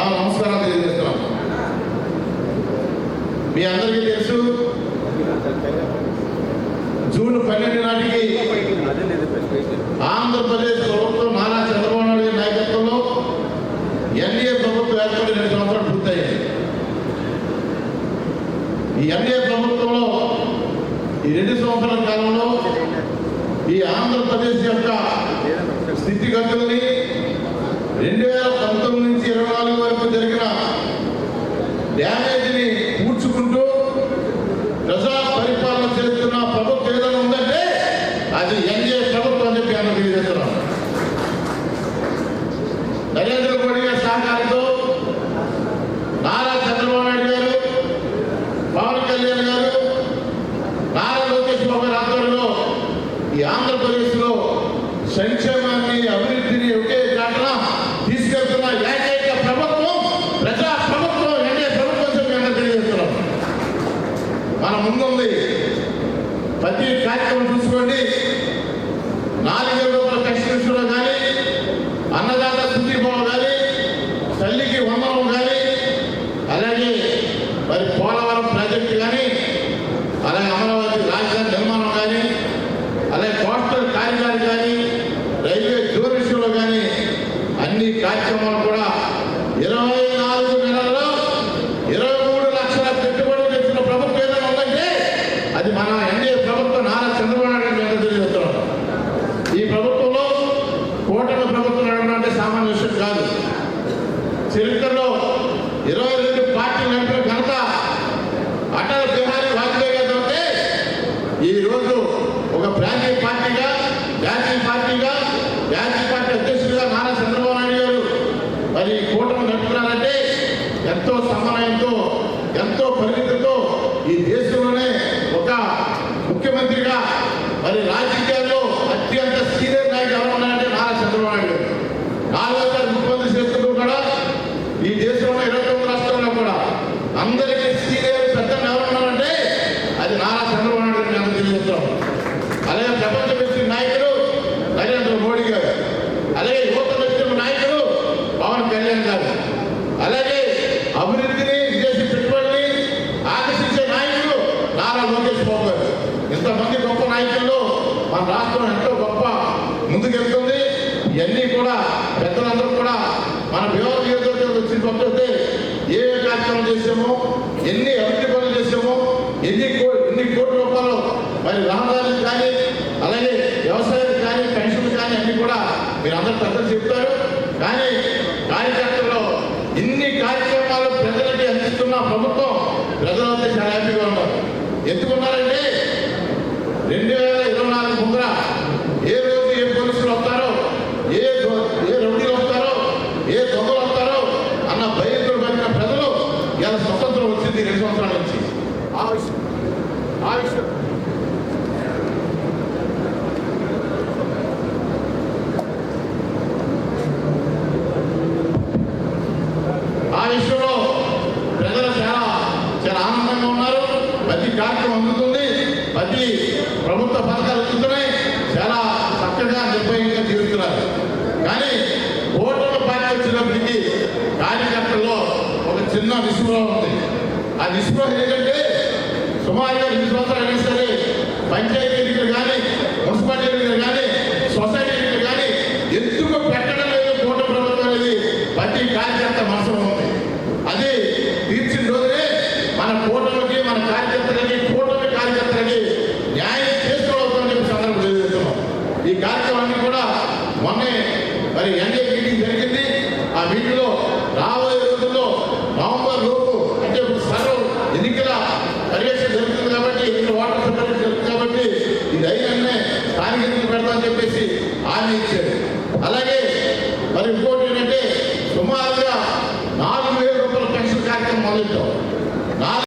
నా నమస్కారాలు తెలియజేస్తున్నాను. మీ అందరికీ తెలుసు, జూన్ 12 నాటికి ఆంధ్రప్రదేశ్ ప్రభుత్వం నారా చంద్రబాబు నాయుడు నాయకత్వంలో ఎన్డీఏ ప్రభుత్వం ఏర్పడి 2 సంవత్సరాలు పూర్తయింది. ఈ ఎన్డీఏ ప్రభుత్వంలో ఈ 2 సంవత్సరాల కాలంలో ఈ ఆంధ్రప్రదేశ్ యొక్క స్థితిగతుల్ని 2019 నుంచి 24 వరకు జరిగిన డ్యామేజ్ని పూడ్చుకుంటూ ప్రజా పరిపాలన చేస్తున్న ప్రభుత్వం ఏదైనా ఉందంటే అది ఎన్డీఏ ప్రభుత్వం అని చెప్పి ఆయన తెలియజేస్తున్నాం. నరేంద్ర మోడీ గారి సహకారంతో నారా చంద్రబాబు నాయుడు గారు, పవన్ కళ్యాణ్ గారు, నారా లోకేష్ బాబు గారి ఆధ్వర్యంలో ఈ ఆంధ్రప్రదేశ్లో సంక్షేమాన్ని, అభివృద్ధిని ఒకే చాటన తీసుకెళ్తున్న ఏకైక ప్రభుత్వం ప్రజా ప్రభుత్వం ఎన్డీఏ ప్రభుత్వం చెప్పి తెలియజేస్తున్నాం. మన ముందుంది ప్రతి కార్యక్రమం చూసుకోండి. 4,000 రూపాయల కష్టించడం కానీ, అన్నదాత సుఖీభావం కానీ, తల్లికి వందనం కానీ, అలాగే మరి పోలవరం ప్రాజెక్టు కానీ, అలాగే అమరావతి రాజధాని నిర్మాణం కానీ, అలాగే కోస్టల్ కారిడార్ కానీ, రైల్వే జోన్ విషయంలో కానీ అన్ని కార్యక్రమాలు కూడా 24 నెలల్లో 23 లక్షల పెట్టుబడులు తెచ్చిన ప్రభుత్వం ఏదైనా ఉందంటే అది మన ఎన్డీఏ ప్రభుత్వం నారా చంద్రబాబు నాయుడు గారు తెలియజేస్తున్నాం. ఈ ప్రభుత్వంలో కూటమి ప్రభుత్వం నడవడం అంటే సామాన్య విషయం కాదు. చరిత్రలో 22 పార్టీలు నడిపిన ఘనత అటల్ బిహారీ వాజ్పేయి గారు ఉంటే ఈరోజు ఒక ప్రాంతీయ పార్టీగా, జాతీయ పార్టీ అధ్యక్షుడిగా నారా చంద్రబాబు నాయుడు గారు మరి కూటమి నడుపుతున్నారంటే ఎంతో సమన్వయంతో, ఎంతో పరిమితితో ఈ దేశంలోనే ఒక ముఖ్యమంత్రిగా మరి రాజకీయాల్లో అత్యంత సీనియర్ నాయకుడు ఎవరు ఉన్నారంటే నారా చంద్రబాబు నాయుడు గారు. 4వ ముఖ్యమంత్రి చేస్తూ కూడా ఈ దేశంలో 29 రాష్ట్రాల్లో కూడా అందరికీ సీనియర్ పెద్దలు ఎవరున్నారంటే అది నారా చంద్రబాబు నాయుడు గారిని అందరూ తెలియజేస్తాం. అలాగే ప్రపంచ వ్యక్తి నాయకుడు నరేంద్ర మోడీ గారు, అలాగే యువత వ్యక్తి నాయకుడు పవన్ కళ్యాణ్ గారు, అలాగే అభివృద్ధిని, విదేశీ పెట్టుబడిని ఆకర్షించే నాయకుడు నారా లోకేష్ బాబు గారు. ఇంతమంది గొప్ప నాయకుల్లో మన రాష్ట్రం ఎంతో గొప్ప ముందుకెళ్తుంది. ఇవన్నీ కూడా పెద్దలందరూ కూడా మన నియోజకవర్గం వచ్చిన పంపిస్తే ఏ కార్యక్రమం చేసామో, ఎన్ని అభివృద్ధి పనులు చేసామో, ఎన్ని కోట్ల రూపాయలు మరి రహదారులు కానీ, అలాగే వ్యవసాయాలు కానీ, పెన్షన్లు కానీ అన్ని కూడా మీరు అందరూ పెద్దలు చెప్తారు. కానీ కార్యకర్తల్లో ఇన్ని కార్యక్రమాలు ప్రజలకి అందిస్తున్న ప్రభుత్వం ప్రజలంతా చాలా హ్యాపీగా ఉన్నారు. ఎందుకున్నారంటే 2024 ముందర ఏ రోజు ఏ పోలీసులు వస్తారో, ఏ రౌడీలు వస్తారో, ఏ దొంగలు వస్తారో అన్న భయంతో పడిన ప్రజలు ఇలా స్వతంత్రం వచ్చింది 2 సంవత్సరాల నుంచి. ఆ విషయంలో ప్రజలు చాలా ఆనందంగా ఉన్నారు. ప్రతి కార్యక్రమం అందుతుంది, ప్రతి ప్రభుత్వ పథకాలు అందుతున్నాయి, చాలా చక్కగా నిర్భయంగా జీవిస్తున్నారు. కానీ ఓటర్ల పార్టీ వచ్చినప్పటికీ కార్యకర్తల్లో ఒక చిన్న నిస్పృహ ఉంది. ఆ నిస్పృహ ఏంటంటే సుమారుగా 2 సంవత్సరాలు అయినా సరే పంచాయతీ ఎన్నికలు కానీ, మున్సిపాలిటీ ఎన్నికలు కానీ, సొసైటీ ఎన్నికలు కానీ ఎందుకు పెట్టడం లేదు కూటమి ప్రభుత్వం అనేది ప్రతి కార్యకర్త మనసులో ఉంది. అది తీర్చిన రోజునే మన కూటమికి, మన కార్యకర్తలకి, కూటమి కార్యకర్తలకి న్యాయం చేసుకోవాలని చెప్పి సందర్భం తెలియజేస్తున్నాం. ఈ కార్యక్రమాన్ని కూడా మొన్నే మరి ఎన్డీఏ మీటింగ్ జరిగింది. ఆ మీటింగ్లో రాబోయే రోజుల్లో నవంబర్ లోపు అంటే సర్వ ఎన్నికల పర్యవేక్షణ జరుగుతుంది కాబట్టి, ఎన్నికల ఓటర్ పర్యవేక్షణ జరుగుతుంది కాబట్టి ఇది అయిననే స్థానిక ఎన్నికలు పెడతామని చెప్పేసి హామీ ఇచ్చారు. అలాగే మరి ఇంకోటి